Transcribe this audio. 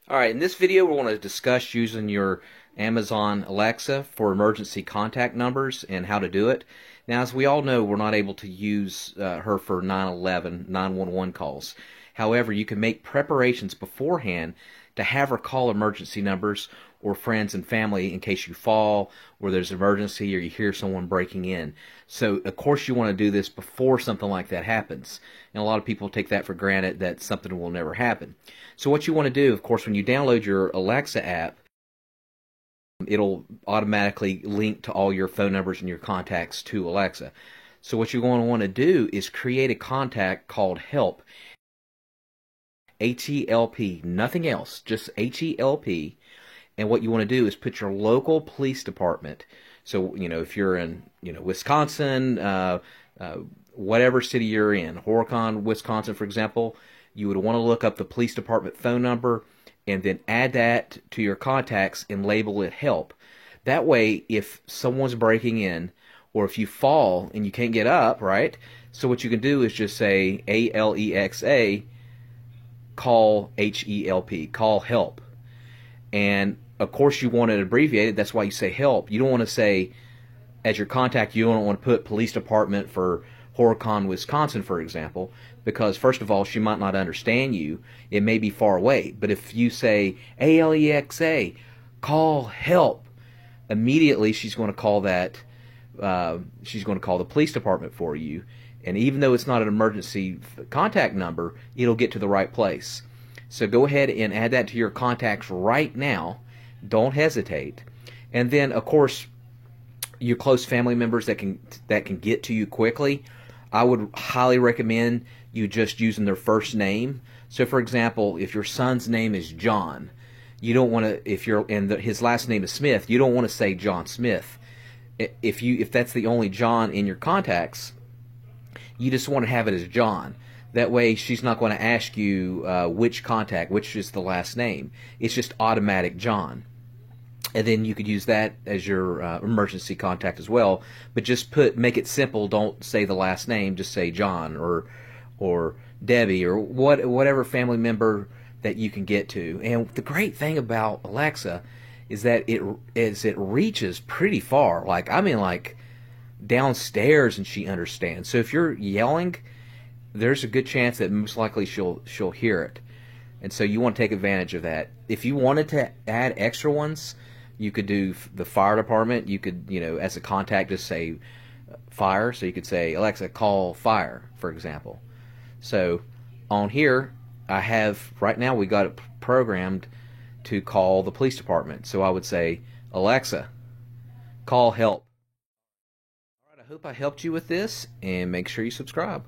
Alright, in this video we want to discuss using your Amazon Alexa for emergency contact numbers and how to do it. Now, as we all know, we're not able to use her for 911, 911 calls. However, you can make preparations beforehand to have her call emergency numbers or friends and family in case you fall or there's an emergency or you hear someone breaking in. So, of course, you want to do this before something like that happens. And a lot of people take that for granted that something will never happen. So what you want to do, of course, when you download your Alexa app, it'll automatically link to all your phone numbers and your contacts to Alexa. So what you're going to want to do is create a contact called Help. H-E-L-P, nothing else, just H-E-L-P. And what you want to do is put your local police department. So, if you're in, Wisconsin, whatever city you're in, Horicon, Wisconsin, for example, you would want to look up the police department phone number and then add that to your contacts and label it Help. That way, if someone's breaking in or if you fall and you can't get up, right? So what you can do is just say ALEXA, call HELP, call Help. And of course you want it abbreviated. That's why you say Help. You don't want to say, as your contact, you don't want to put police department for Horicon, Wisconsin, for example, because first of all, she might not understand you. It may be far away. But if you say ALEXA, call Help, immediately she's going to call that. She's going to call the police department for you. And even though it's not an emergency contact number, it'll get to the right place. So go ahead and add that to your contacts right now. Don't hesitate. And then, of course, your close family members that can get to you quickly, I would highly recommend you just using their first name. So, for example, if your son's name is John, you don't want to. His last name is Smith, you don't want to say John Smith. If that's the only John in your contacts, you just want to have it as John. That way, she's not going to ask you which contact, which is the last name. It's just automatic John. And then you could use that as your emergency contact as well. But just make it simple. Don't say the last name. Just say John or Debbie or whatever family member that you can get to. And the great thing about Alexa is that it reaches pretty far. Like downstairs, and she understands. So if you're yelling, there's a good chance that most likely she'll hear it. And so you want to take advantage of that. If you wanted to add extra ones, you could do the fire department. You could, as a contact, just say fire. So you could say, Alexa, call fire, for example. So on here, right now we got it programmed to call the police department. So I would say, Alexa, call Help. All right, I hope I helped you with this, and make sure you subscribe.